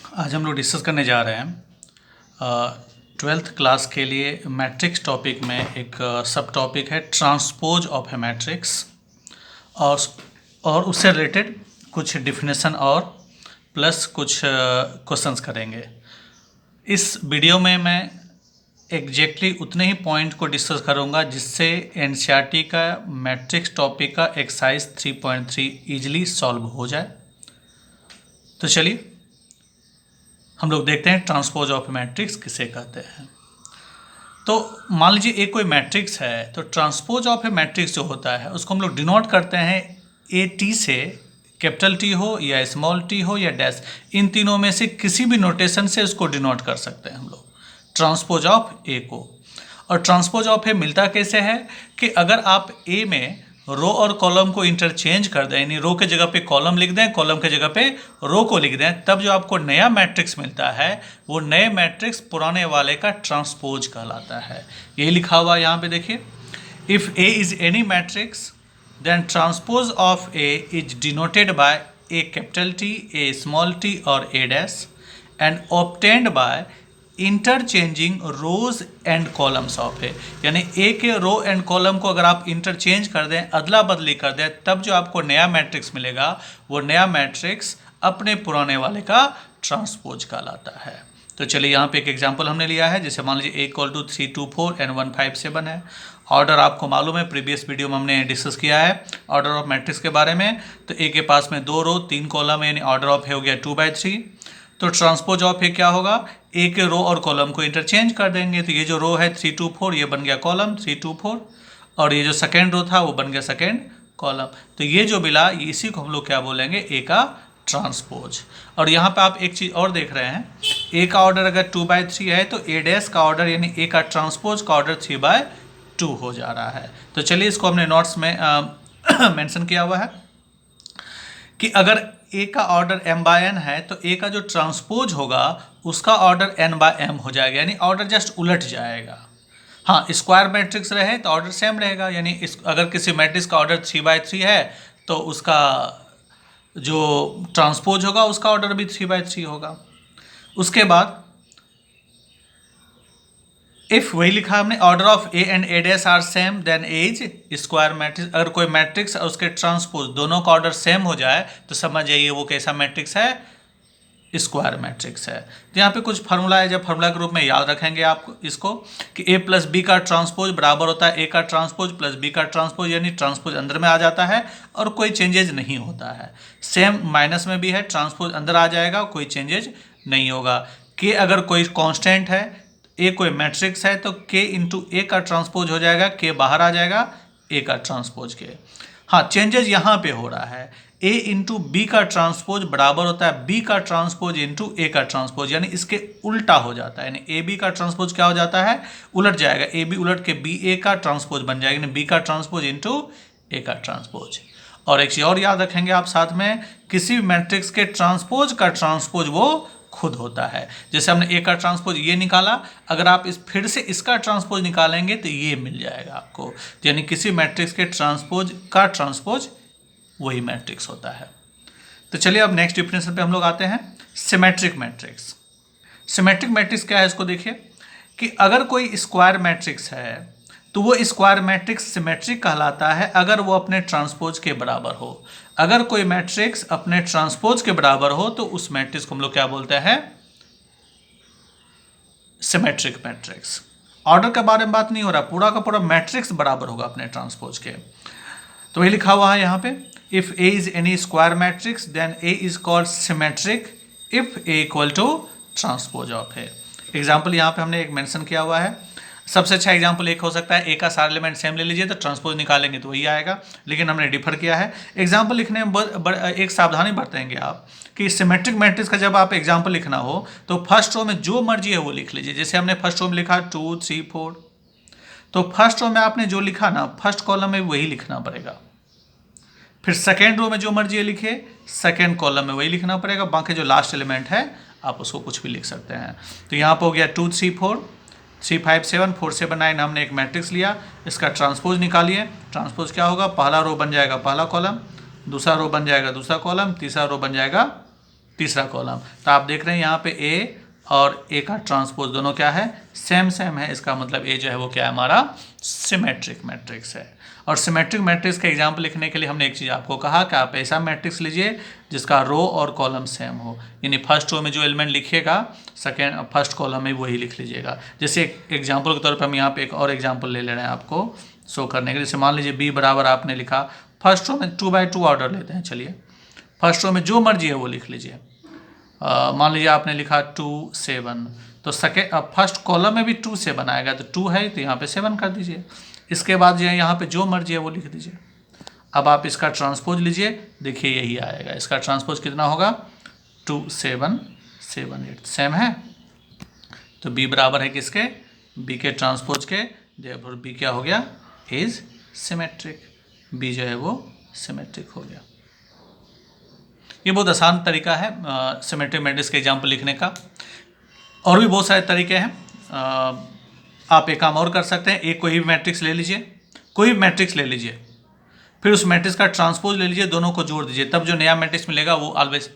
आज हम लोग डिस्कस करने जा रहे हैं ट्वेल्थ क्लास के लिए मैट्रिक्स टॉपिक में एक सब टॉपिक है ट्रांसपोज ऑफ ए मैट्रिक्स और उससे रिलेटेड कुछ डिफिनेशन और प्लस कुछ क्वेश्चंस करेंगे। इस वीडियो में मैं एग्जैक्टली उतने ही पॉइंट को डिस्कस करूंगा जिससे एनसीईआरटी का मैट्रिक्स टॉपिक का एक्सरसाइज 3.3 इजीली सॉल्व हो जाए। तो चलिए हम लोग देखते हैं ट्रांसपोज ऑफ मैट्रिक्स किसे कहते हैं। तो मान लीजिए एक कोई मैट्रिक्स है, तो ट्रांसपोज ऑफ ए मैट्रिक्स जो होता है उसको हम लोग डिनोट करते हैं ए टी से, कैपिटल टी हो या स्मॉल टी हो या डैश, इन तीनों में से किसी भी नोटेशन से उसको डिनोट कर सकते हैं हम लोग ट्रांसपोज ऑफ ए को। और ट्रांसपोज ऑफ ए मिलता कैसे है कि अगर आप ए में रो और कॉलम को इंटरचेंज कर दें, यानी रो के जगह पे कॉलम लिख दें, कॉलम के जगह पे रो को लिख दें, तब जो आपको नया मैट्रिक्स मिलता है वो नए मैट्रिक्स पुराने वाले का ट्रांसपोज कहलाता है। ये लिखा हुआ यहाँ पे देखिए, if A is any matrix then transpose of A is denoted by A capital T, A small T और A dash and obtained by interchanging rows and columns of A, यानी ए के रो एंड कॉलम को अगर आप interchange कर दें, अदला बदली कर दें, तब जो आपको नया मैट्रिक्स मिलेगा वो नया मैट्रिक्स अपने पुराने वाले का ट्रांसपोज कहलाता है। तो चलिए यहाँ पे एक एग्जांपल हमने लिया है, जैसे मान लीजिए A = 3, 2, 4 and 1, 5, 7 है। ऑर्डर आपको मालूम है, प्रीवियस वीडियो में हमने डिस्कस किया है ऑर्डर ऑफ मैट्रिक्स के बारे में। तो ए के पास में 2 रो 3 कॉलम है, यानी ऑर्डर ऑफ ए हो गया 2/3। तो ट्रांसपोज ऑफ ए क्या होगा, ए के रो और कॉलम को इंटरचेंज कर देंगे। तो ये जो रो है 3, 2, 4 ये बन गया कॉलम 3, 2, 4, और ये जो सेकेंड रो था वो बन गया सेकेंड कॉलम। तो ये जो मिला इसी को हम लोग क्या बोलेंगे, ए का ट्रांसपोज। और यहाँ पे आप एक चीज़ और देख रहे हैं, ए का ऑर्डर अगर 2/3 है तो ए डैश का ऑर्डर यानी ए का ट्रांसपोज का ऑर्डर 3/2 हो जा रहा है। तो चलिए इसको हमने नोट्स में मेंशन किया हुआ है कि अगर ए का ऑर्डर m/n है तो ए का जो ट्रांसपोज होगा उसका ऑर्डर n/m हो जाएगा, यानी ऑर्डर जस्ट उलट जाएगा। हाँ, स्क्वायर मैट्रिक्स रहे तो ऑर्डर सेम रहेगा, यानी अगर किसी मैट्रिक्स का ऑर्डर 3/3 है तो उसका जो ट्रांसपोज होगा उसका ऑर्डर भी 3/3 होगा। उसके बाद इफ वही लिखा हमने, order of A and A dash are same then A is square matrix. अगर कोई मैट्रिक्स और उसके ट्रांसपोज दोनों का ऑर्डर सेम हो जाए तो समझ जाइए वो कैसा मैट्रिक्स है, स्क्वायर मैट्रिक्स है। तो यहाँ पे कुछ फार्मूला है, जब फार्मूला के रूप में याद रखेंगे आप इसको कि ए प्लस बी का ट्रांसपोज बराबर होता है ए का ट्रांसपोज प्लस बी का ट्रांसपोज, यानी ट्रांसपोज अंदर में आ जाता है और कोई चेंजेज नहीं होता है। सेम माइनस में भी है, ट्रांसपोज अंदर आ जाएगा, कोई चेंजेज नहीं होगा। के अगर कोई कॉन्स्टेंट है, ए कोई मैट्रिक्स है तो के इंटू ए का ट्रांसपोज हो जाएगा, के बाहर आ जाएगा ए का ट्रांसपोज के। हाँ, चेंजेज यहाँ पे हो रहा है, ए इंटू बी का ट्रांसपोज बराबर होता है बी का ट्रांसपोज इंटू ए का ट्रांसपोज, यानी इसके उल्टा हो जाता है, यानी ए बी का ट्रांसपोज क्या हो जाता है, उलट जाएगा, ए बी उलट के बी ए का ट्रांसपोज बन जाएगा, यानी बी का ट्रांसपोज इंटू ए का ट्रांसपोज। और एक चीज़ और याद रखेंगे आप साथ में, किसी भी मैट्रिक्स के ट्रांसपोज का ट्रांसपोज वो खुद होता है। जैसे हमने ए का ट्रांसपोज ये निकाला, अगर आप इस फिर से इसका ट्रांसपोज निकालेंगे तो ये मिल जाएगा आपको, यानी किसी मैट्रिक्स के ट्रांसपोज का ट्रांसपोज वही मैट्रिक्स होता है। तो चलिए अब नेक्स्ट डिफिनेशन पे हम लोग आते हैं, सिमेट्रिक मैट्रिक्स। सिमेट्रिक मैट्रिक्स क्या है इसको देखिए कि अगर कोई स्क्वायर मैट्रिक्स है तो वो स्क्वायर मैट्रिक्स सिमेट्रिक कहलाता है अगर वो अपने ट्रांसपोज के बराबर हो। अगर कोई मैट्रिक्स अपने ट्रांसपोज के बराबर हो तो उस मैट्रिक्स को हम लोग क्या बोलते हैं, सिमेट्रिक मैट्रिक्स। ऑर्डर के बारे में बात नहीं हो रहा, पूरा का पूरा मैट्रिक्स बराबर होगा अपने ट्रांसपोज के। तो वही लिखा हुआ है यहाँ पे, if A is any square matrix then A is called symmetric if A equal to transpose of A. Example यहाँ पे हमने एक मेंशन किया हुआ है। सबसे अच्छा एग्जाम्पल एक हो सकता है, ए का सारा एलिमेंट सेम ले लीजिए तो ट्रांसपोज निकालेंगे तो वही आएगा, लेकिन हमने डिफर किया है। एग्जाम्पल लिखने में एक सावधानी बरतेंगे आप कि सिमेट्रिक मैट्रिक्स का जब आप एग्जाम्पल लिखना हो तो फर्स्ट रो में जो मर्जी है वो लिख लीजिए। जैसे हमने फर्स्ट रो में लिखा 2, 3, 4, तो फर्स्ट रो में आपने जो लिखा ना फर्स्ट कॉलम में वही लिखना पड़ेगा। फिर सेकेंड रो में जो मर्जी लिखे सेकेंड कॉलम में वही लिखना पड़ेगा, बाकी जो लास्ट एलिमेंट है आप उसको कुछ भी लिख सकते हैं। तो यहाँ पर हो गया 2, 3, 4, 3, 5, 7, 4, 7, 9 हमने एक मैट्रिक्स लिया, इसका ट्रांसपोज निकालिए। ट्रांसपोज क्या होगा, पहला रो बन जाएगा पहला कॉलम, दूसरा रो बन जाएगा दूसरा कॉलम, तीसरा रो बन जाएगा तीसरा कॉलम। तो आप देख रहे हैं यहाँ पे ए और ए का ट्रांसपोज दोनों क्या है, सेम सेम है। इसका मतलब ए जो है वो क्या है, हमारा सिमेट्रिक मैट्रिक्स है। और सिमेट्रिक मैट्रिक्स का एग्जाम्पल लिखने के लिए हमने एक चीज़ आपको कहा कि आप ऐसा मैट्रिक्स लीजिए जिसका रो और कॉलम सेम हो, यानी फर्स्ट रो में जो एलिमेंट लिखिएगा फर्स्ट कॉलम में वही लिख लीजिएगा। जैसे एग्जाम्पल के तौर पर हम यहाँ पे एक और एग्जाम्पल ले रहे हैं आपको शो करने के लिए। जैसे मान लीजिए बी बराबर आपने लिखा, फर्स्ट रो में 2x2 ऑर्डर लेते हैं, चलिए फर्स्ट रो में जो मर्जी है वो लिख लीजिए। मान लीजिए आपने लिखा 2 7, तो फर्स्ट कॉलम में भी 2 7 आएगा, तो 2 है तो यहाँ पे 7 कर दीजिए। इसके बाद जो है यहाँ पे जो मर्जी है वो लिख दीजिए। अब आप इसका ट्रांसपोज लीजिए, देखिए यही आएगा। इसका ट्रांसपोज कितना होगा, 2 7 7 8, सेम है। तो बी बराबर है किसके, बी के ट्रांसपोज के, देयरफॉर बी क्या हो गया, इज सिमेट्रिक। बी जो है वो सिमेट्रिक हो गया। ये बहुत आसान तरीका है सिमेट्रिक मैट्रिक्स के एग्जाम्पल लिखने का। और भी बहुत सारे तरीके हैं। आप एक काम और कर सकते हैं, एक कोई भी मैट्रिक्स ले लीजिए, कोई भी मैट्रिक्स ले लीजिए, फिर उस मैट्रिक्स का ट्रांसपोज ले लीजिए, दोनों को जोड़ दीजिए, तब जो नया मैट्रिक्स मिलेगा वो ऑलवेज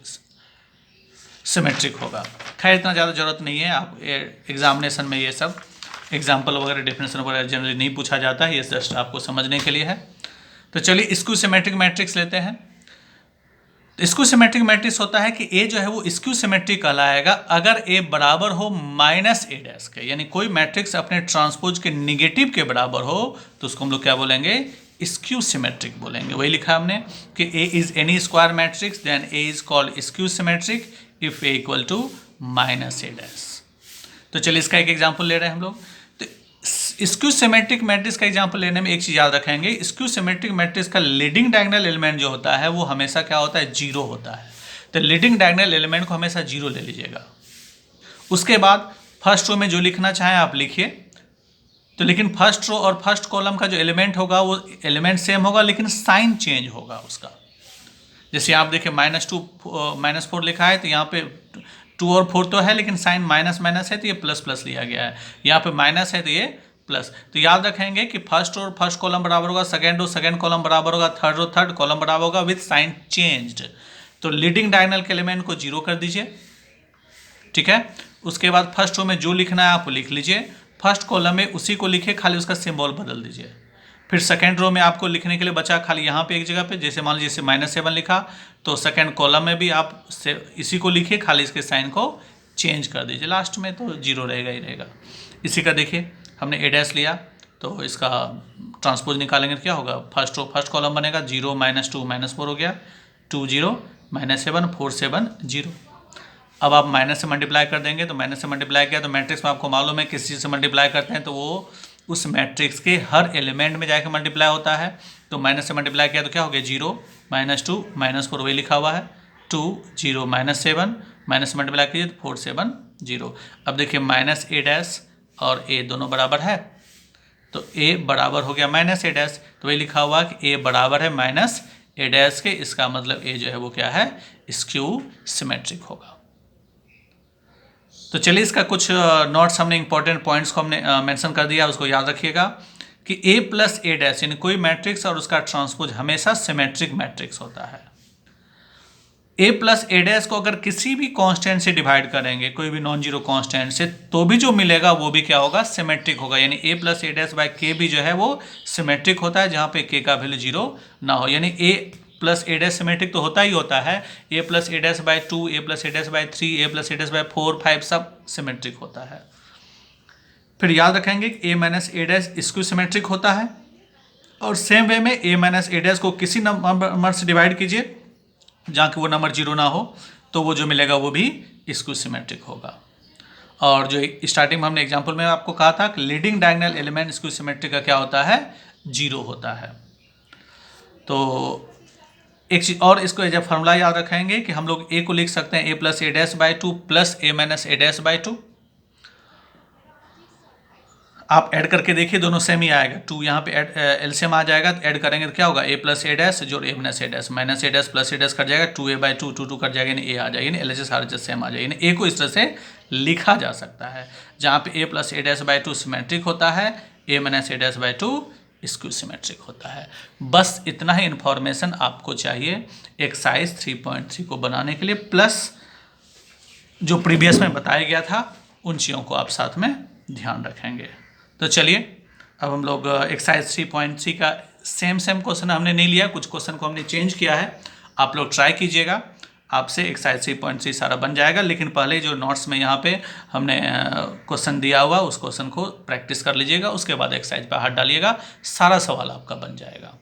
सिमेट्रिक होगा। खैर इतना ज़्यादा ज़रूरत नहीं है, आप एग्जामिनेशन में ये सब एग्जाम्पल वगैरह डेफिनेशन वगैरह जनरली नहीं पूछा जाता है, ये जस्ट आपको समझने के लिए है। तो चलिए स्क्यू सिमेट्रिक मैट्रिक्स लेते हैं। स्क्यू सिमेट्रिक मैट्रिक्स होता है कि ए जो है वो स्क्यू सिमेट्रिक कहलाएगा अगर ए बराबर हो माइनस ए डैश के, यानी कोई मैट्रिक्स अपने ट्रांसपोज के निगेटिव के बराबर हो तो उसको हम लोग क्या बोलेंगे, स्क्यू सिमेट्रिक बोलेंगे। वही लिखा हमने कि A is any square matrix then A is called skew symmetric if A equal to minus A dash. तो चलिए इसका एक एग्जाम्पल ले रहे हैं हम लोग। स्क्यू सिमेट्रिक मैट्रिक्स का एग्जांपल लेने में एक चीज़ याद रखेंगे, स्क्यू सिमेट्रिक मैट्रिक्स का लीडिंग डायगोनल एलिमेंट जो होता है वो हमेशा क्या होता है, जीरो होता है। तो लीडिंग डायगोनल एलिमेंट को हमेशा जीरो ले लीजिएगा। उसके बाद फर्स्ट रो में जो लिखना चाहें आप लिखिए। तो लेकिन फर्स्ट रो और फर्स्ट कॉलम का जो एलिमेंट होगा वो एलिमेंट सेम होगा, लेकिन साइन चेंज होगा उसका। जैसे आप देखिए -4 लिखा है, तो यहाँ पे 2 और 4 तो है, लेकिन साइन माइनस माइनस है तो ये प्लस प्लस लिया गया है। यहाँ पे माइनस है तो ये प्लस। तो याद रखेंगे कि फर्स्ट रो फर्स्ट कॉलम बराबर होगा, सेकेंड रो सेकेंड कॉलम बराबर होगा, थर्ड रो थर्ड कॉलम बराबर होगा विथ साइन चेंज्ड। तो लीडिंग डायगोनल के एलिमेंट को जीरो कर दीजिए, ठीक है। उसके बाद फर्स्ट रो में जो लिखना है आप लिख लीजिए, फर्स्ट कॉलम में उसी को लिखे, खाली उसका सिंबल बदल दीजिए। फिर सेकेंड रो में आपको लिखने के लिए बचा खाली यहाँ पे एक जगह पे, जैसे मान लीजिए -7 लिखा, तो सेकेंड कॉलम में भी आप इसी को लिखिए, खाली इसके साइन को चेंज कर दीजिए, लास्ट में तो जीरो रहेगा ही रहेगा। इसी का देखिए हमने ए डैश लिया, तो इसका ट्रांसपोज निकालेंगे तो क्या होगा, फर्स्ट कॉलम बनेगा 0 -2 -4 हो गया, 2 0 -7 4 7 0। अब आप माइनस से मल्टीप्लाई कर देंगे, तो माइनस से मल्टीप्लाई किया तो मैट्रिक्स में आपको मालूम है किस चीज़ से मल्टीप्लाई करते हैं, तो वो उस मैट्रिक्स के हर एलिमेंट में जाकर मल्टीप्लाई होता है। तो माइनस से मल्टीप्लाई किया तो क्या हो गया, 0 -2 -4 वही लिखा हुआ है, 2 0 -7 माइनस मल्टीप्लाई कीजिए तो 4 7 0। अब देखिए माइनस ए डैश और ए दोनों बराबर है, तो ए बराबर हो गया माइनस ए डैश, तो वही लिखा हुआ कि ए बराबर है माइनस ए डैश के। इसका मतलब ए जो है वो क्या है, स्क्यू सिमेट्रिक होगा। तो चलिए इसका कुछ नोट्स हमने इंपॉर्टेंट पॉइंट्स को हमने मेंशन कर दिया, उसको याद रखिएगा कि ए प्लस ए डैश यानी कोई मैट्रिक्स और उसका ट्रांसपोज हमेशा सिमेट्रिक मैट्रिक्स होता है। ए प्लस ए डैश को अगर किसी भी कांस्टेंट से डिवाइड करेंगे, कोई भी नॉन जीरो कांस्टेंट से, तो भी जो मिलेगा वो भी क्या होगा, सिमेट्रिक होगा। यानी A plus A dash bye के भी जो है वो सिमेट्रिक होता है, जहाँ पे के का वैल्यू 0 ना हो। यानी A plus A dash symmetric तो होता ही होता है, A plus A dash by 2, A plus A dash by 3, A plus A dash by 4 5 सब सिमेट्रिक होता है। फिर याद रखेंगे कि ए minus A dash skew symmetric होता है, और सेम वे में ए माइनस ए डैश को किसी नंबर से डिवाइड कीजिए जहाँ कि वो नंबर 0 ना हो, तो वो जो मिलेगा वो भी स्क्यू सिमेट्रिक होगा। और जो स्टार्टिंग में हमने एग्जांपल में आपको कहा था कि leading diagonal element skew symmetric का क्या होता है, 0 होता है। तो एक चीज़ और, इसको एज ए फॉर्मूला याद रखेंगे कि हम लोग ए को लिख सकते हैं A plus A dash by 2 plus A minus A dash by 2। आप ऐड करके देखिए दोनों सेम ही आएगा, 2 यहाँ पे एलसीएम आ जाएगा, तो ऐड करेंगे तो क्या होगा, ए प्लस ए डैश जोड़ ए minus A dash plus A dash cut जाएगा, 2a बाई 2 2 कट जाएगा, यानी ए आ जाएगा, यानी एलएचएस आरएचएस सेम आ जाएगा। यानी ए को इस तरह से लिखा जा सकता है, जहाँ पे A plus A dash by 2 symmetric होता है, A minus A dash by 2 skew symmetric होता है। बस इतना ही इन्फॉर्मेशन आपको चाहिए एक्सरसाइज 3.3 को बनाने के लिए, प्लस जो प्रीवियस में बताया गया था उन चीज़ों को आप साथ में ध्यान रखेंगे। तो चलिए अब हम लोग एक्सरसाइज 3.3 का सेम क्वेश्चन हमने नहीं लिया, कुछ क्वेश्चन को हमने चेंज किया है। आप लोग ट्राई कीजिएगा, आपसे एक्सरसाइज 3.3 सारा बन जाएगा। लेकिन पहले जो नोट्स में यहाँ पे हमने क्वेश्चन दिया हुआ उस क्वेश्चन को प्रैक्टिस कर लीजिएगा, उसके बाद एक्सरसाइज पर हाथ डालिएगा, सारा सवाल आपका बन जाएगा।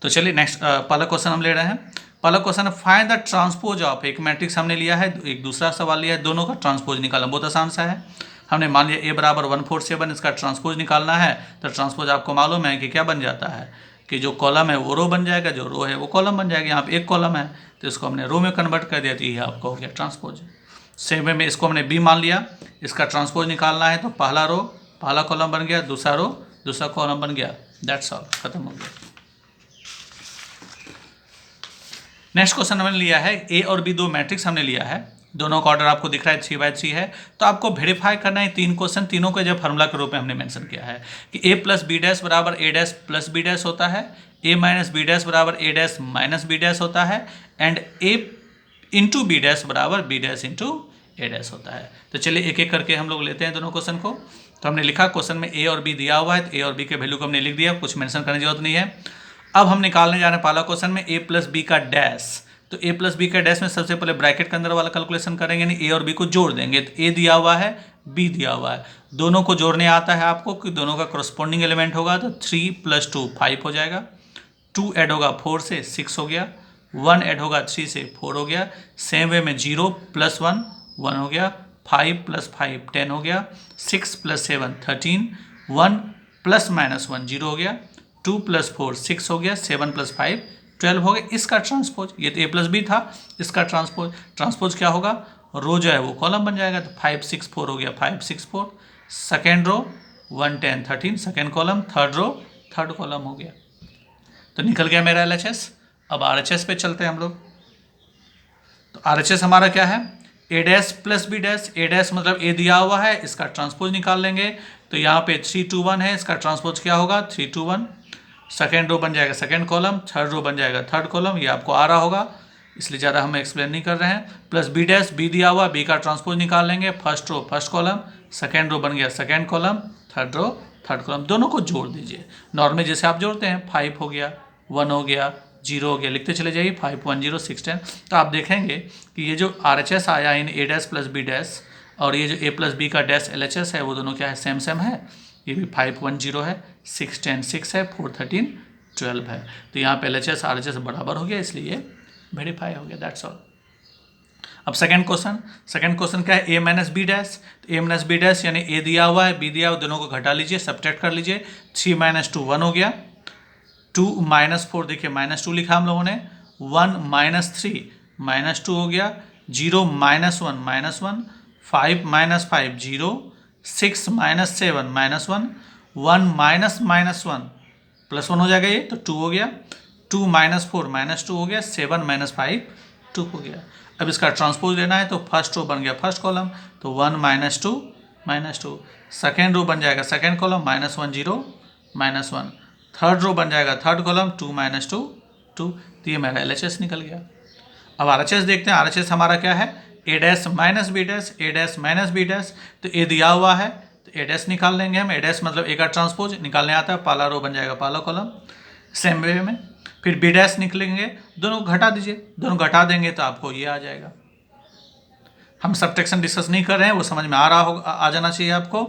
तो चलिए नेक्स्ट पहला क्वेश्चन हम ले रहे हैं। पहला क्वेश्चन है फाइंड द ट्रांसपोज ऑफ, एक मैट्रिक्स हमने लिया है, एक दूसरा सवाल लिया है, दोनों का ट्रांसपोज निकालना बहुत आसान सा है। हमने मान लिया a बराबर 147, इसका ट्रांसपोज निकालना है। तो ट्रांसपोज आपको मालूम है कि क्या बन जाता है कि जो कॉलम है वो रो बन जाएगा, जो रो है वो कॉलम बन जाएगा। यहाँ पे एक कॉलम है तो इसको हमने रो में कन्वर्ट कर दिया, तो ये आपका हो गया ट्रांसपोज। सेम वे में इसको हमने b मान लिया, इसका ट्रांसपोज निकालना है तो पहला रो पहला कॉलम बन गया, दूसरा रो दूसरा कॉलम बन गया, दैट्स ऑल, खत्म हो गया। नेक्स्ट क्वेश्चन हमने लिया है ए और बी, दो मैट्रिक्स हमने लिया है, दोनों का ऑर्डर आपको दिख रहा है 3/3 है। तो आपको वेरीफाई करना है तीन क्वेश्चन, तीनों को जब फार्मूला के रूप में हमने मेंशन किया है कि a प्लस बी डैश बराबर a dash plus B dash होता है, a माइनस बी डैश बराबर a dash minus B dash होता है, and a into B dash बराबर B dash into a dash होता है। तो चलिए एक एक करके हम लोग लेते हैं दोनों क्वेश्चन को। तो हमने लिखा क्वेश्चन में a और b दिया हुआ है, तो a और b के वैल्यू को हमने लिख दिया, कुछ मेंशन करने की जरूरत नहीं है। अब हम निकालने जा रहे हैं पहला क्वेश्चन में a प्लस बी का डैश। तो a प्लस बी का डैश में सबसे पहले ब्रैकेट के अंदर वाला कैलकुलेशन करेंगे, यानी a और b को जोड़ देंगे। तो a दिया हुआ है, b दिया हुआ है, दोनों को जोड़ने आता है आपको कि दोनों का करस्पॉन्डिंग एलिमेंट होगा। तो 3 + 2 5 हो जाएगा, 2 ऐड होगा 4 से 6 हो गया, 1 ऐड होगा 3 से 4 हो गया। सेम वे में 0 + 1 1 हो गया, 5 + 5 10 हो गया, 6 + 7 13, 1 ± 1 0 हो गया, 2 + 4 6 हो गया, 7 + 5 12 हो गया। इसका ट्रांसपोज, ये तो a प्लस बी था, इसका ट्रांसपोज क्या होगा, रो जो है वो कॉलम बन जाएगा। तो 5 6 4 हो गया, 5 6 4, second row 1 10 13 second column, third row third column हो गया। तो निकल गया मेरा LHS। अब RHS पे चलते हैं हम लोग। तो RHS हमारा क्या है, a dash plus B dash, a dash मतलब a दिया हुआ है, इसका ट्रांसपोज निकाल लेंगे। तो यहाँ पे 3 2 1 है, इसका ट्रांसपोज क्या होगा 3 2 1, सेकेंड रो बन जाएगा सेकेंड कॉलम, थर्ड रो बन जाएगा थर्ड कॉलम, ये आपको आ रहा होगा इसलिए ज़्यादा हम एक्सप्लेन नहीं कर रहे हैं। प्लस बी डैश, बी दिया हुआ, बी का ट्रांसपोज निकाल लेंगे, first row first column, second row बन गया second column, third row third column, दोनों को जोड़ दीजिए नॉर्मल जैसे आप जोड़ते हैं। 5 हो गया, 1 हो गया, 0 हो गया, लिखते चले जाइए 5 1 0 6 10। तो आप देखेंगे कि ये जो RHS आया in a dash plus B dash और ये जो a प्लस बी का डैश LHS है वो दोनों क्या है, सेम है। ये भी 5 1 0 है, 6 10 6 है, 4 13 12 है। तो यहाँ पे LHS RHS बराबर हो गया, इसलिए वेरीफाई हो गया, दैट्स ऑल। अब सेकंड क्वेश्चन क्या है, a माइनस बी डैश। तो a माइनस बी डैश यानी a दिया हुआ है, b दिया हुआ, दोनों को घटा लीजिए, सब्ट्रैक्ट कर लीजिए। 3 - 2 1 हो गया, 2 - 4 देखिए -2 लिखा हम लोगों ने, 1 - 3 -2 हो गया, 0 - 1 -1, 5 - 5 0, 6 - 7 -1, 1 -1 +1 हो जाएगा ये, तो 2 हो गया, 2 - 4 -2 हो गया, 7 - 5 2 हो गया। अब इसका ट्रांसपोज लेना है तो फर्स्ट रो बन गया फर्स्ट कॉलम, तो 1 - 2 -2, सेकेंड रो बन जाएगा सेकेंड कॉलम, -1 0 -1, थर्ड रो बन जाएगा थर्ड कॉलम, 2 - 2 2। तो ये मेरा LHS निकल गया। अब RHS देखते हैं, RHS हमारा क्या है, a dash minus B dash, a dash minus B dash. तो a दिया हुआ है तो a डैश निकाल लेंगे हम, a डैश मतलब a का ट्रांसपोज निकालने आता है, पहला रो बन जाएगा पहला कॉलम। सेम वे में फिर बी डैश निकलेंगे, दोनों को घटा दीजिए, दोनों घटा देंगे तो आपको ये आ जाएगा। हम सब्ट्रैक्शन डिस्कस नहीं कर रहे हैं, वो समझ में आ रहा होगा, आ जाना चाहिए आपको।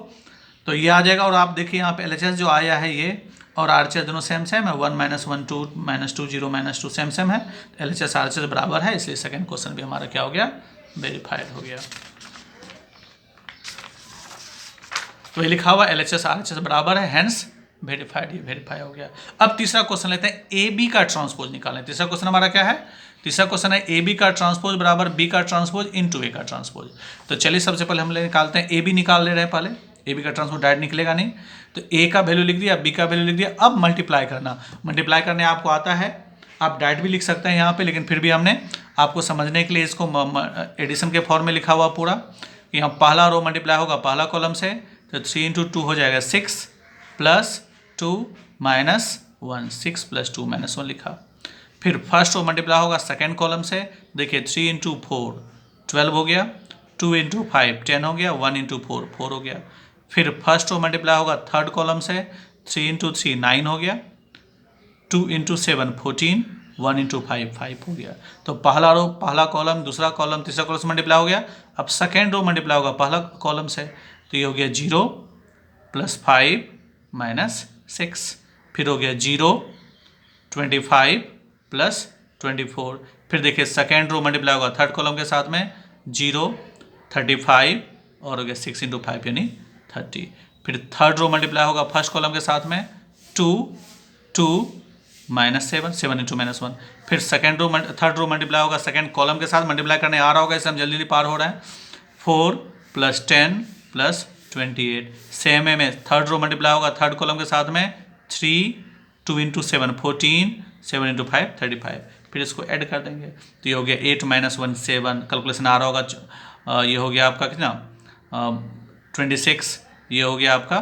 तो ये आ जाएगा। और आप देखिए यहाँ पे LHS जो आया है ये और RHS दोनों सेम है, 1 - 1 2 -2 0 -2 सेम है। LHS RHS बराबर है, इसलिए सेकंड क्वेश्चन भी हमारा क्या हो गया, वेरीफाइड हो गया। तो ये लिखा हुआ LHS RHS बराबर है, हेंस वेरीफाइड, ये वेरीफाई हो गया। अब तीसरा क्वेश्चन लेते हैं, AB का ट्रांसपोज निकालें। तीसरा क्वेश्चन हमारा क्या है, तीसरा क्वेश्चन है AB का ट्रांसपोज बराबर B का ट्रांसपोज इंटू A का ट्रांसपोज। तो चलिए सबसे पहले हम निकालते हैं, AB निकाल ले रहे हैं पहले, AB का ट्रांसपोज डायरेक्ट निकलेगा नहीं, तो A का वैल्यू लिख दिया, B का वैल्यू लिख दिया। अब मल्टीप्लाई करने आपको आता है, आप डायरेक्ट भी लिख सकते हैं यहाँ पे, लेकिन फिर भी हमने आपको समझने के लिए इसको एडिशन के फॉर्म में लिखा हुआ पूरा। यहाँ पहला रो मल्टीप्लाई होगा पहला कॉलम से, तो 3 × 2 हो जाएगा 6 + 2 - 1, 6 + 2 - 1 लिखा। फिर फर्स्ट रो मल्टीप्लाई होगा सेकेंड कॉलम से, देखिए 3 × 4 12 हो गया, 2 इंटू 5 10 हो गया, 1 इंटू 4 4 हो गया। फिर फर्स्ट रो मल्टीप्लाई होगा थर्ड कॉलम से, 3 इंटू 3 9 हो गया, 2 इंटू 7 14, 1 इंटू 5 5 हो गया। तो पहला रो पहला कॉलम दूसरा कॉलम तीसरा कॉलम से मल्टीप्लाई हो गया। अब सेकेंड रो मल्टीप्लाई होगा पहला कॉलम से, तो ये हो गया 0 प्लस 5 माइनस 6। फिर हो गया 0 25 प्लस 24। फिर देखिए सेकेंड रो मल्टीप्लाई होगा थर्ड कॉलम के साथ में, 0 35 और हो गया 6 इंटू 5 यानी 30। फिर थर्ड रो मल्टीप्लाई होगा फर्स्ट कॉलम के साथ में, 2 2 माइनस 7 7 इंटू माइनस 1। फिर second row third row multiply होगा सेकेंड कॉलम के साथ, मल्टीप्लाई करने आ रहा होगा, इसे हम जल्दी पार हो रहे हैं। 4 प्लस 10 प्लस 28। सेम में थर्ड रो मल्टीप्लाई होगा थर्ड कॉलम के साथ में, 3 2 इंटू 7 14, 7 इंटू 5 35। फिर इसको ऐड कर देंगे, तो ये हो गया 8 माइनस 1 7, कैलकुलेशन आ रहा होगा। ये हो गया आपका कितना 26, ये हो गया आपका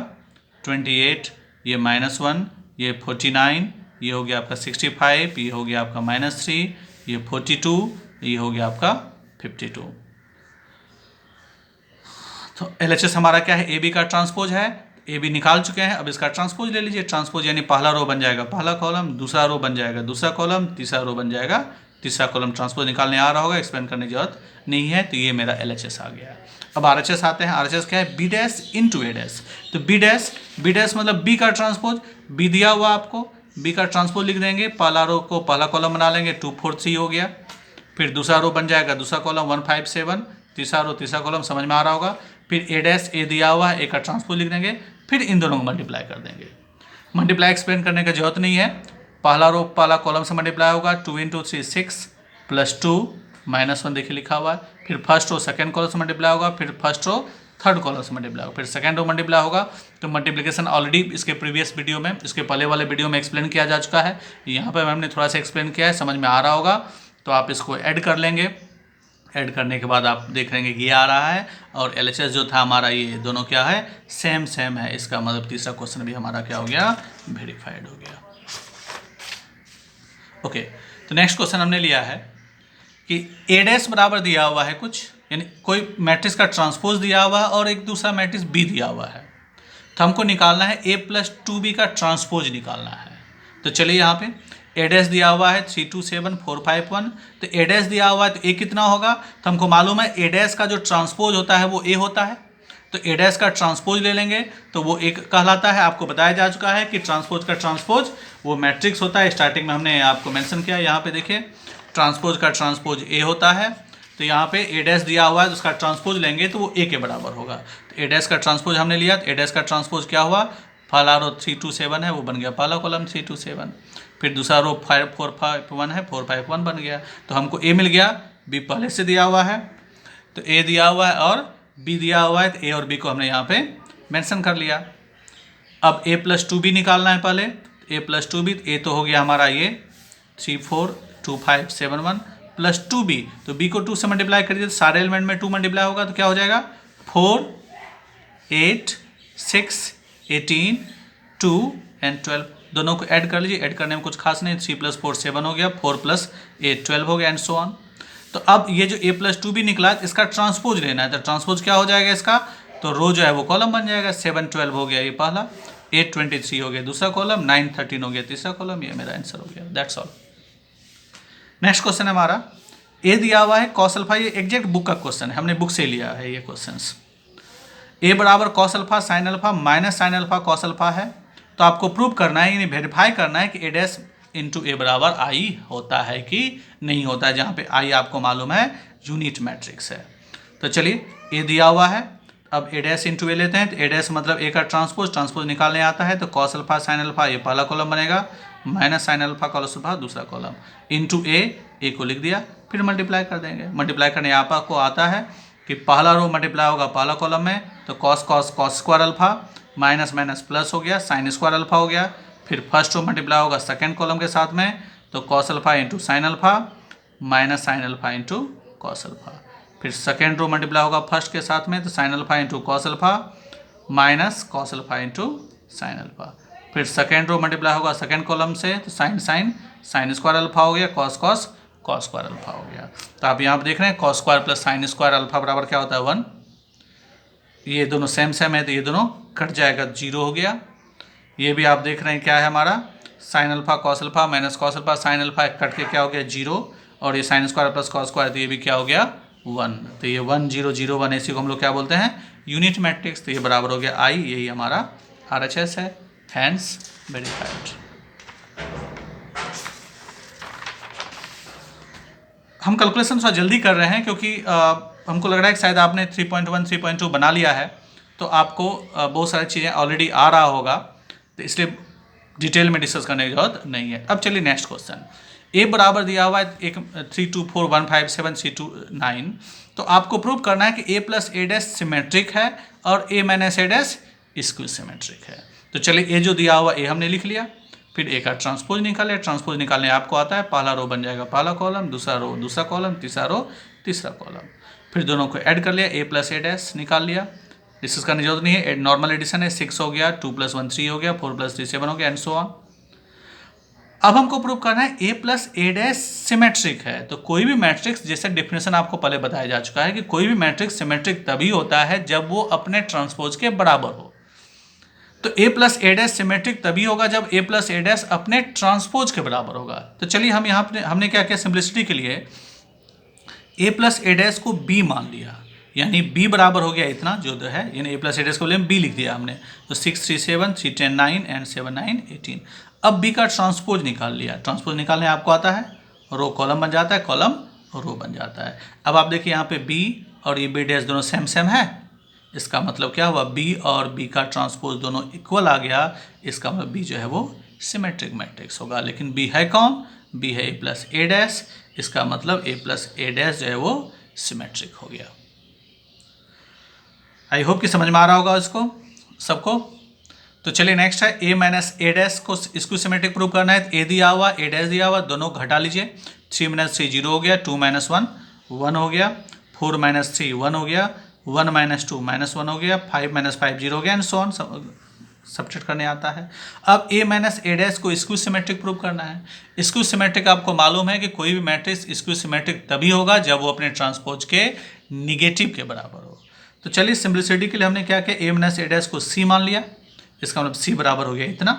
28, ये -1, ये 49, ये हो गया आपका 65, ये हो गया आपका -3, ये 42, ये हो गया आपका 52। तो LHS हमारा क्या है, AB का ट्रांसपोज है, AB निकाल चुके हैं। अब इसका ट्रांसपोज ले लीजिए। ट्रांसपोज यानी पहला रो बन जाएगा पहला कॉलम, दूसरा रो बन जाएगा दूसरा कॉलम, तीसरा रो बन जाएगा तीसरा कॉलम। ट्रांसपोज निकालने आ रहा होगा, एक्सप्लेन करने की जरूरत नहीं है। तो ये मेरा LHS आ गया। अब RHS आते हैं। RHS क्या है, B dash into A dash. तो B डैश मतलब B का ट्रांसपोज, B दिया हुआ आपको, B का ट्रांसपोज लिख देंगे। पहला रो को पहला कॉलम बना लेंगे, 2 4 3 हो गया। फिर दूसरा रो बन जाएगा दूसरा कॉलम 1 5 7, तीसरा रो तीसरा कॉलम, समझ में आ रहा होगा। फिर A डैश A दिया हुआ है, A का ट्रांसपोज लिख देंगे। फिर इन दोनों को मल्टीप्लाई कर देंगे। मल्टीप्लाई एक्सप्लेन करने की जरूरत नहीं है। पहला रो पहला कॉलम से मल्टीप्लाई होगा, 2 इंटू 3 6 प्लस 2 -1 देखिए लिखा हुआ है। फिर फर्स्ट रो सेकेंड कॉलम से मल्टीप्लाई होगा, फिर फर्स्ट रो थर्ड कॉलम से मल्टीप्लाई होगा, फिर सेकेंड रो मल्टीप्लाई होगा। तो मल्टीप्लिकेशन ऑलरेडी इसके प्रीवियस वीडियो में, इसके पहले वाले वीडियो में एक्सप्लेन किया जा चुका है। यहाँ पर मैम ने थोड़ा सा एक्सप्लेन किया है, समझ में आ रहा होगा। तो आप इसको ऐड कर लेंगे। ऐड करने के बाद आप देख लेंगे कि ये आ रहा है। और LHS जो था हमारा, ये दोनों क्या है, सेम है। इसका मतलब तीसरा क्वेश्चन भी हमारा क्या हो गया, वेरीफाइड हो गया। ओके, तो नेक्स्ट क्वेश्चन हमने लिया है कि A डैश बराबर दिया हुआ है कुछ, यानी कोई मैट्रिक्स का ट्रांसपोज दिया हुआ है और एक दूसरा मैट्रिक्स B दिया हुआ है। तो हमको निकालना है A प्लस 2B का ट्रांसपोज निकालना है। तो चलिए यहाँ पे A डैश दिया हुआ है 3 2 7 4 5 1। तो A डैश दिया हुआ है तो A कितना होगा, तो हमको मालूम है A डैश का जो ट्रांसपोज होता है वो A होता है। तो A डैश का ट्रांसपोज ले लेंगे तो वो एक कहलाता है। आपको बताया जा चुका है कि ट्रांसपोज का ट्रांसपोज वो मैट्रिक्स होता है। स्टार्टिंग में हमने आपको मेंशन किया, यहाँ पे देखिए ट्रांसपोज का ट्रांसपोज A होता है। तो यहाँ पे A डैश दिया हुआ है तो उसका ट्रांसपोज लेंगे तो वो A के बराबर होगा। तो A डैश का ट्रांसपोज हमने लिया, तो A डैश का ट्रांसपोज क्या हुआ, पहला रो 3 2 7 है, वो बन गया पहला कॉलम 3 2 7। फिर दूसरा रो 5 4 5 1 है, 4 5 1 बन गया। तो हमको A मिल गया, B पहले से दिया हुआ है। तो A दिया हुआ है और B दिया हुआ है, तो A और B को हमने यहाँ पे मेंशन कर लिया। अब A प्लस 2B निकालना है पहले। A प्लस 2B, A तो हो गया हमारा ये 3 4 2 5 7 1 प्लस 2B। तो B को 2 से मल्टीप्लाई करिए तो सारे एलिमेंट में 2 मल्टीप्लाई होगा, तो क्या हो जाएगा 4 8 6 18 2 एंड 12। दोनों को ऐड कर लीजिए। ऐड करने में कुछ खास नहीं, 3 + 4 7 हो गया, 4 + 8 12 हो गया एंड सो ऑन। तो अब ये जो A प्लस 2B निकला, इसका ट्रांसपोज लेना है। तो ट्रांसपोज क्या हो जाएगा इसका, तो रो जो है वो कॉलम बन जाएगा। 7 12 हो गया ये पहला, 8 23 हो गया दूसरा कॉलम, 9 13 हो गया तीसरा कॉलम। ये मेरा आंसर हो गया, दैट्स ऑल। नेक्स्ट क्वेश्चन है हमारा, A दिया हुआ है cos अल्फा। ये एग्जैक्ट बुक का क्वेश्चन है, हमने बुक से लिया है ये क्वेश्चंस। A बराबर cos alpha sin alpha minus sin alpha cos alpha है। तो आपको प्रूव करना है, यानी वेरीफाई करना है कि A डैश इंटू A बराबर I होता है कि नहीं होता है, जहाँ पे I आपको मालूम है यूनिट मैट्रिक्स है। तो चलिए A दिया हुआ है, अब A डैश इंटू A लेते हैं। तो A डैश मतलब A का ट्रांसपोज निकालने आता है। तो cos अल्फा sin अल्फा ये पहला कॉलम बनेगा, minus sin alpha cos alpha दूसरा कॉलम, इंटू A को लिख दिया। फिर मल्टीप्लाई कर देंगे। मल्टीप्लाई करने यहाँ पर आपको आता है कि पहला रो मल्टीप्लाई होगा पहला कॉलम में, तो cos square alpha minus minus plus हो गया, sin स्क्वायर अल्फा हो गया। फिर फर्स्ट रो मल्टीप्लाई होगा सेकेंड कॉलम के साथ में, तो cos alpha into sine alpha minus sin alpha into cos alpha. फिर सेकेंड रो मल्टीप्लाई होगा फर्स्ट के साथ में, तो sin alpha into cos alpha minus cos alpha into sine alpha. फिर सेकेंड रो मल्टीप्लाई होगा सेकेंड कॉलम से, तो sin स्क्वायर अल्फा हो गया, cos कॉस स्क्वायर अल्फा हो गया। तो आप यहाँ पर देख रहे हैं cos square plus sine square alpha बराबर क्या होता है 1। ये दोनों सेम सेम है तो ये दोनों कट जाएगा, 0 हो गया। ये भी आप देख रहे हैं क्या है हमारा sine alpha cos alpha minus cos alpha sine alpha cut के क्या हो गया 0, और ये sine square plus cos square तो ये भी क्या हो गया 1। तो ये 1 0 0 1 इसी को हम लोग क्या बोलते हैं यूनिट मैट्रिक्स। तो ये बराबर हो गया आई, यही हमारा RHS है, हैंस वेरीफाइड। हम कैलकुलेशन थोड़ा जल्दी कर रहे हैं क्योंकि हमको लग रहा है कि शायद आपने 3.1 3.2 बना लिया है तो आपको बहुत सारी चीज़ें ऑलरेडी आ रहा होगा, तो इसलिए डिटेल में डिस्कस करने की जरूरत नहीं है। अब चलिए नेक्स्ट क्वेश्चन। ए बराबर दिया हुआ है एक 3 2 4 1 5 7 3 2 9। तो आपको प्रूव करना है कि ए प्लस ए डैश सिमेट्रिक है और ए minus A dash skew symmetric है। तो चलिए ए जो दिया हुआ ए हमने लिख लिया, फिर ए का ट्रांसपोज निकाले। ट्रांसपोज निकालने आपको आता है, पहला रो बन जाएगा पहला कॉलम, दूसरा रो दूसरा कॉलम, तीसरा रो तीसरा कॉलम। फिर दोनों को ऐड कर लिया, ए प्लस ए डैश निकाल लिया, डिस्कस करने की जरूरत नहीं है, नॉर्मल एडिशन है। 6 हो गया, 2 + 1 3 हो गया, 4 + 3 7 हो गया, एंड सो ऑन। अब हमको प्रूव करना है A plus A dash symmetric है। तो कोई भी मैट्रिक्स, जैसे डेफिनेशन आपको पहले बताया जा चुका है कि कोई भी मैट्रिक्स सिमेट्रिक तभी होता है जब वो अपने ट्रांसपोज के बराबर हो। तो ए प्लस ए डैश सिमेट्रिक तभी होगा जब ए प्लस ए डैश अपने ट्रांसपोज के बराबर होगा। तो चलिए हम यहाँ पे हमने क्या किया, सिंप्लिसिटी के लिए ए प्लस ए डैश को बी मान लिया, यानी b बराबर हो गया इतना जो है, यानी ए प्लस ए डैश को b लिख दिया हमने। तो 6 3 7 3 10 9 एंड 7 9 18। अब b का ट्रांसपोज निकाल लिया। ट्रांसपोज निकालने आपको आता है, रो कॉलम बन जाता है, कॉलम रो बन जाता है। अब आप देखिए यहाँ पे b और ये b डैश दोनों सेम सेम है, इसका मतलब क्या हुआ b और b का ट्रांसपोज दोनों इक्वल आ गया, इसका मतलब b जो है वो सिमेट्रिक मैट्रिक्स होगा। लेकिन b है कौन, b है ए प्लस ए डैश, इसका मतलब ए प्लस ए डैश जो है वो सिमेट्रिक हो गया। आई होप कि समझ में आ रहा होगा इसको सबको। तो चलिए नेक्स्ट है ए माइनस ए डैश को इसको सिमेट्रिक प्रूव करना है। ए दिया हुआ ए डैश दिया हुआ, दोनों घटा लीजिए। 3 - 3 0 हो गया, 2 - 1 1 हो गया, 4 - 3 1 हो गया, 1 - 2 -1 हो गया, 5 - 5 0 हो गया, एंड सो ऑन। सब्ट्रैक्ट करने आता है। अब ए माइनस ए डैश को स्क्यू सिमेट्रिक प्रूव करना है। स्क्यू सिमेट्रिक आपको मालूम है कि कोई भी मैट्रिक्स स्क्यू सिमेट्रिक तभी होगा जब वो अपने ट्रांसपोज के निगेटिव के बराबर हो। तो चलिए सिंप्लिसिटी के लिए हमने क्या किया, ए माइनस ए डैश को सी मान लिया, इसका मतलब सी बराबर हो गया इतना।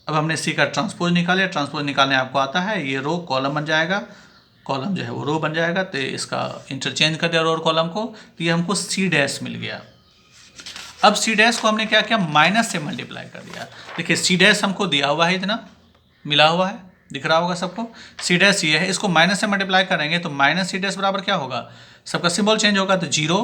अब हमने सी का ट्रांसपोज निकाला। ट्रांसपोज निकालने आपको आता है, ये रो कॉलम बन जाएगा, कॉलम जो है वो रो बन जाएगा। तो इसका इंटरचेंज कर दिया रो और कॉलम को, तो ये हमको सी डैश मिल गया। अब सी डैश को हमने क्या किया, माइनस से मल्टीप्लाई कर दिया। देखिए सी डैश हमको दिया हुआ है, इतना मिला हुआ है, दिख रहा होगा सबको। सी डैश ये है, इसको माइनस से मल्टीप्लाई करेंगे तो माइनस सी डैश बराबर क्या होगा, सबका सिंबल चेंज होगा। तो 0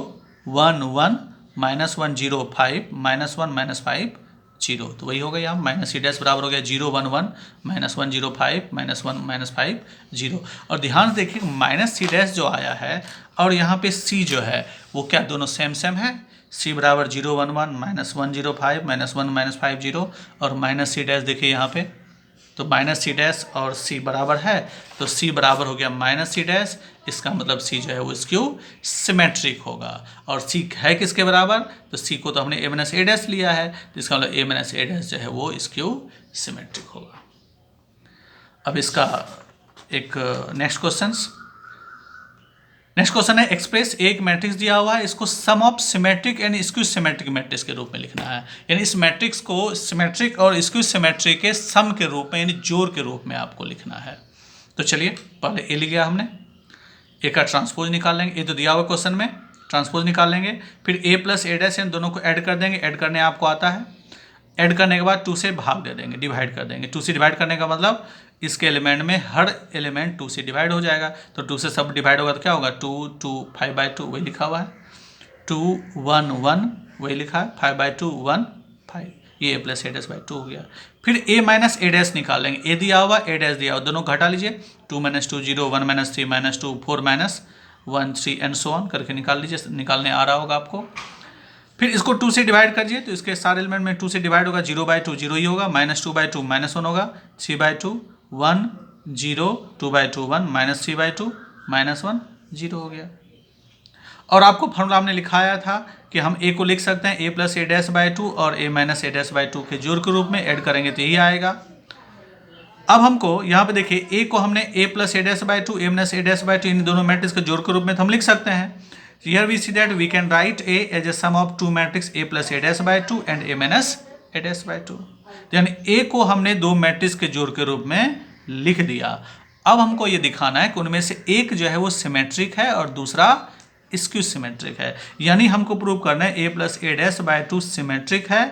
1 1 -1 0 5 -1 -5 0, तो वही हो गया यहाँ माइनस सी डैश बराबर हो गया 0 1 1 -1 0 5 -1 -5 0। और ध्यान से देखिए माइनस सी डैश जो आया है और यहाँ पे सी जो है वो क्या दोनों सेम सेम है। सी बराबर 0 1 1 -1 0 5 -1 -5 0, और माइनस सी डैश देखिए यहाँ पे, तो माइनस सी डैश और सी बराबर है, तो सी बराबर हो गया माइनस सी डैश, इसका मतलब सी जो है वो स्क्यू सिमेट्रिक होगा। और सी है किसके बराबर, तो सी को तो हमने ए माइनस ए डैश लिया है, तो इसका मतलब ए माइनस ए डैश जो है वो स्क्यू सिमेट्रिक होगा। अब इसका एक नेक्स्ट क्वेश्चन है, एक्सप्रेस एक मैट्रिक्स दिया हुआ है, इसको sum of symmetric and skew symmetric matrix के रूप में लिखना है। यानी इस मैट्रिक्स को सिमेट्रिक और स्क्यू सिमेट्रिक के सम के रूप में यानी जोड़ के रूप में आपको लिखना है। तो चलिए पहले ए लिख गया हमने, ए का ट्रांसपोज निकाल लेंगे, ए तो दिया हुआ क्वेश्चन में, ट्रांसपोज निकाल लेंगे। फिर ए प्लस ए डैश दोनों को ऐड कर देंगे, ऐड करने आपको आता है। ऐड करने के बाद 2 से भाग दे देंगे, डिवाइड कर देंगे। 2 से डिवाइड करने का मतलब इसके एलिमेंट में हर एलिमेंट 2 से डिवाइड हो जाएगा, तो 2 से सब डिवाइड होगा तो क्या होगा 2 2 5/2 वही लिखा हुआ है, 2 1 1 वही लिखा है, 5/2 1 5, ये a plus A dash by 2 हो गया। फिर a माइनस ए डैश निकाल लेंगे, a दिया हुआ ए डैश दिया हुआ, दोनों घटा लीजिए, 2 - 2 0 1 - 3 -2 4 -1 3 एंड सो ऑन करके निकाल लीजिए, निकालने आ रहा होगा आपको। फिर इसको 2 से डिवाइड करिए, तो इसके सारे एलिमेंट में 2 से डिवाइड होगा, 0/2 0 ही होगा, -2/2 -1 होगा, 3/2 1 0 2/2 1 -3/2 -1 0 हो गया। और आपको फॉर्मूला हमने लिखाया था कि हम a को लिख सकते हैं a plus A dash by 2 और a minus A dash by 2 के जोड़ के रूप में ऐड करेंगे तो यही आएगा। अब हमको यहाँ पे देखिए ए को हमने A plus A dash by two A minus A dash by two इन दोनों मैट्रिक्स के जोड़ के रूप में तो हम लिख सकते हैं. Here we see that we can write A as a sum of two matrix A plus A dash by two and A minus A dash by two. यानी ए को हमने दो मैट्रिक्स के जोड़ के रूप में लिख दिया. अब हमको ये दिखाना है कि उनमें से एक जो है वो सिमेट्रिक है और दूसरा स्क्यू सिमेट्रिक है. यानी हमको प्रूव करना है A plus A dash by two symmetric है,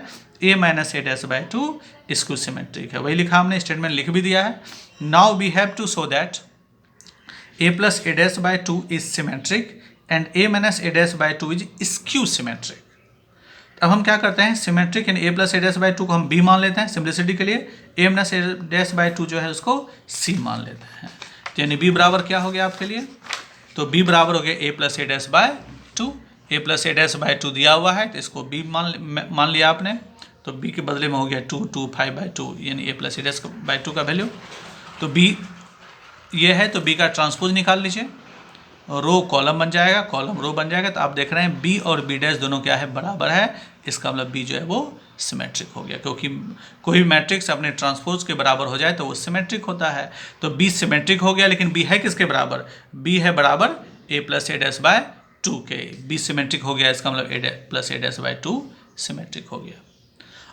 A minus A dash by two skew symmetric है. वही लिखा हमने, स्टेटमेंट लिख भी दिया है. Now we have to show that A plus A dash by two is symmetric and A minus A dash by two is skew symmetric. अब हम क्या करते हैं, सिमेट्रिक यानी A plus A dash by two को हम B मान लेते हैं सिम्प्लिसिटी के लिए, A minus A dash by two जो है उसको सी मान लेते हैं. यानी बी बराबर क्या हो गया आपके लिए, तो बी बराबर हो गया A plus A dash by two. A plus A dash by two दिया हुआ है तो इसको बी मान लिया आपने, तो बी के बदले में हो गया 2 2 5 बाई टू यानी A plus A dash by two का वैल्यू. तो बी ये है तो बी का ट्रांसपोज निकाल लीजिए, रो कॉलम बन जाएगा, कॉलम रो बन जाएगा. तो आप देख रहे हैं बी और बी डैश दोनों क्या है, बराबर है. इसका मतलब बी जो है वो सिमेट्रिक हो गया, क्योंकि कोई मैट्रिक्स अपने ट्रांसपोज के बराबर हो जाए तो वो सिमेट्रिक होता है. तो बी सिमेट्रिक हो गया, लेकिन बी है किसके बराबर, बी है बराबर A plus A dash by two के. बी सिमेट्रिक हो गया, इसका मतलब A plus A dash by two symmetric हो गया.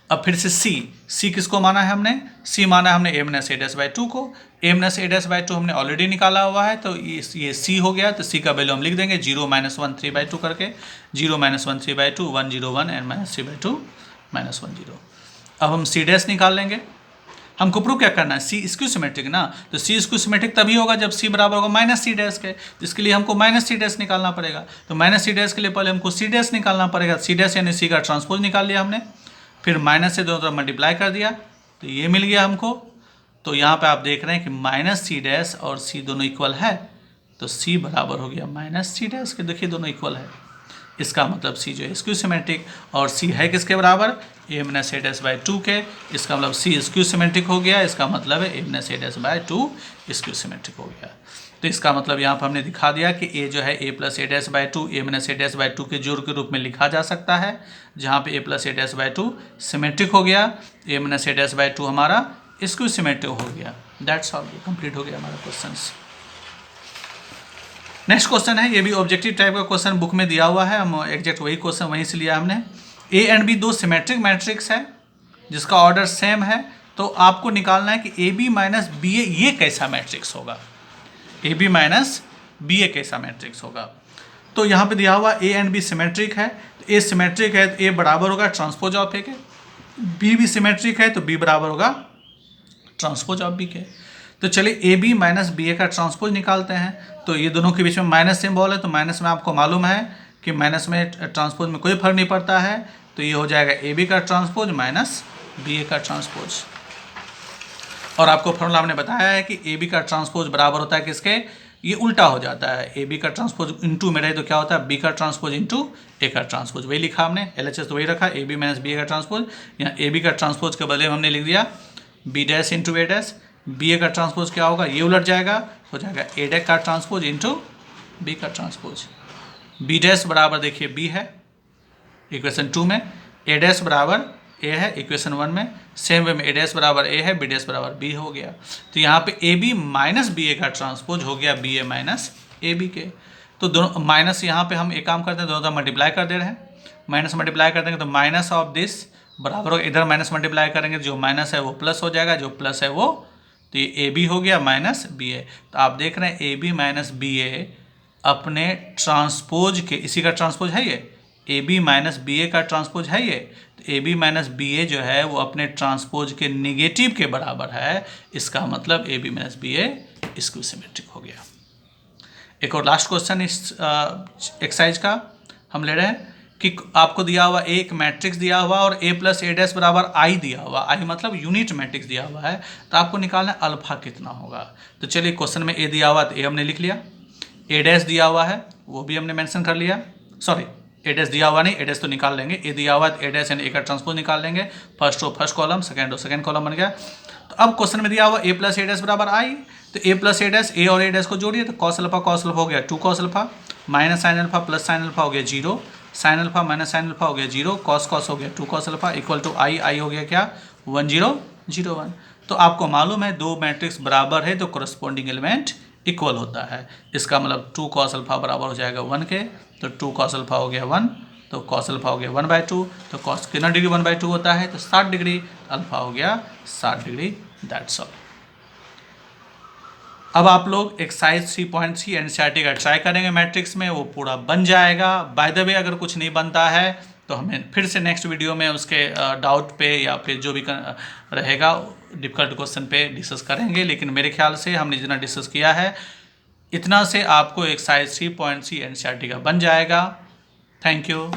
अब फिर से सी किसको माना है हमने, सी माना है हमने A minus A dash by two को. A minus A dash by two हमने ऑलरेडी निकाला हुआ है, तो ये सी हो गया. तो सी का वैल्यू हम लिख देंगे 0 माइनस 1 3 बाई टू करके, 0 minus 1 3 by two 1 0 1 and minus 3 by two minus 1 0. अब हम सी डैश निकाल लेंगे. हमको प्रूव क्या करना है, सी स्क्यू सिमेट्रिक ना, तो सी स्क्यू सिमेट्रिक तभी होगा जब सी बराबर होगा माइनस सी डैश के. इसके लिए हमको माइनस सी डैश निकालना पड़ेगा. तो माइनस सी डैश के लिए पहले हमको सी डैश निकालना पड़ेगा. सी डैश यानी सी का ट्रांसपोज निकाल लिया हमने, फिर माइनस से दोनों तरफ मल्टीप्लाई कर दिया तो ये मिल गया हमको. तो यहाँ पे आप देख रहे हैं कि माइनस सी डैश और सी दोनों इक्वल है, तो सी बराबर हो गया माइनस सी डैश के. देखिए दोनों इक्वल है, इसका मतलब सी जो है स्क्यू सिमेट्रिक, और सी है किसके बराबर, A minus A dash by two के. इसका मतलब सी स्क्यू सिमेट्रिक हो गया, इसका मतलब है A minus A dash by two skew symmetric हो गया. तो इसका मतलब यहाँ पर हमने दिखा दिया कि ए जो है A plus A dash by two A minus A dash by two के जोड़ के रूप में लिखा जा सकता है, जहाँ पे A plus A dash by two symmetric हो गया, A minus A dash by two हमारा स्क्यू सिमेट्रिक हो गया. दैट्स ऑल, कंप्लीट हो गया हमारा क्वेश्चन. नेक्स्ट क्वेश्चन है, ये भी ऑब्जेक्टिव टाइप का क्वेश्चन बुक में दिया हुआ है, हम एग्जैक्ट वही क्वेश्चन वहीं से लिया हमने. ए एंड बी दो सिमेट्रिक मैट्रिक्स है जिसका ऑर्डर सेम है, तो आपको निकालना है कि ए बी माइनस बी ए ये कैसा मैट्रिक्स होगा, ए बी माइनस बी ए कैसा मैट्रिक्स होगा. तो यहाँ पे दिया हुआ ए एंड बी सिमेट्रिक है, तो ए सिमेट्रिक है तो ए बराबर होगा ट्रांसपोज ऑफ ए के, बी भी सिमेट्रिक है तो बी बराबर होगा ट्रांसपोज ऑफ बी के. तो चलिए ए बी माइनस बी ए का ट्रांसपोज निकालते हैं. तो ये दोनों के बीच में माइनस सिंबल है, तो माइनस में आपको मालूम है कि माइनस में ट्रांसपोज में कोई फर्क नहीं पड़ता है, तो ये हो जाएगा ए बी का ट्रांसपोज माइनस बी ए का ट्रांसपोज. और आपको फॉर्मूला हमने बताया है कि ए बी का ट्रांसपोज बराबर होता है किसके, ये उल्टा हो जाता है, ए बी का ट्रांसपोज इंटू में रहे तो क्या होता है बी का ट्रांसपोज इंटू ए का ट्रांसपोज. वही लिखा हमने, LHS तो वही रखा, ए बी माइनस बी ए का ट्रांसपोज. यहाँ ए बी का ट्रांसपोज के बदले में हमने लिख दिया B dash into A dash. B A का ट्रांसपोज क्या होगा, ये उलट जाएगा, हो जाएगा ए डैश का ट्रांसपोज इंटू बी का ट्रांसपोज. बी डैश बराबर देखिए बी है इक्वेशन 2 में, ए डैश बराबर ए है इक्वेशन 1 में, सेम वे में ए डैश बराबर ए है, बी डैश बराबर बी हो गया. तो यहाँ पे A B minus B A का ट्रांसपोज हो गया B A minus A B के. तो दोनों माइनस यहाँ पे हम एक काम करते हैं, दोनों तरफ मल्टीप्लाई कर दे रहे हैं, माइनस मल्टीप्लाई कर देंगे तो माइनस ऑफ दिस बराबर हो, इधर माइनस मल्टीप्लाई करेंगे जो माइनस है वो प्लस हो जाएगा, जो प्लस है वो, तो ये ए बी हो गया माइनस बी ए. तो आप देख रहे हैं ए बी माइनस बी ए अपने ट्रांसपोज के, इसी का ट्रांसपोज है ये, ए बी माइनस बी ए का ट्रांसपोज है ये. तो ए बी माइनस बी ए जो है वो अपने ट्रांसपोज के निगेटिव के बराबर है, इसका मतलब A B minus B A skew symmetric हो गया. एक और लास्ट क्वेश्चन इस एक्सरसाइज का हम ले रहे हैं कि आपको दिया हुआ एक मैट्रिक्स दिया हुआ और ए प्लस ए डैश बराबर आई दिया हुआ, आई मतलब यूनिट मैट्रिक्स दिया हुआ है, तो आपको निकालना है अल्फा कितना होगा. तो चलिए क्वेश्चन में ए दिया हुआ तो ए हमने लिख लिया, ए डैश दिया हुआ है वो भी हमने मेंशन कर लिया, सॉरी ए डैश दिया हुआ नहीं, ए डैश तो निकाल लेंगे, ए दिया हुआ ए डैश यानी ए का ट्रांसपोज निकाल लेंगे, first row first column, second row second column बन गया. तो अब क्वेश्चन में दिया हुआ ए प्लस ए डैश बराबर आई, तो ए प्लस ए डैश ए और ए डैश को जोड़िए तो कॉस अल्फा हो गया 2 cos alpha, minus sine alpha plus sine alpha हो गया 0, sine alpha minus sine alpha हो गया 0, कॉस हो गया 2 कॉस अल्फा इक्वल टू आई हो गया क्या 1 0 0 1. तो आपको मालूम है दो मैट्रिक्स बराबर है तो कोरस्पॉन्डिंग एलिमेंट इक्वल होता है। इसका मतलब 2 cos अल्फा बराबर हो जाएगा 1 के, तो 2 cos अल्फा हो गया 1, तो cos अल्फा हो गया 1/2, तो cos कितना डिग्री 1/2 होता है, तो 60 डिग्री, अल्फा हो गया 60 डिग्री, दैट्स ऑल। अब आप लोग एक्सरसाइज 3.3 एनसीईआरटी का ट्राई करेंगे मैट्रिक्स में, वो पूरा बन जाएगा। बाय द वे अगर कुछ नहीं बनता है तो हमें फिर से नेक्स्ट वीडियो में उसके डाउट पे या फिर जो भी रहेगा डिफिकल्ट क्वेश्चन पे डिस्कस करेंगे, लेकिन मेरे ख्याल से हमने जितना डिस्कस किया है इतना से आपको एक्सरसाइज 3.3 एनसीईआरटी का बन जाएगा। Thank you.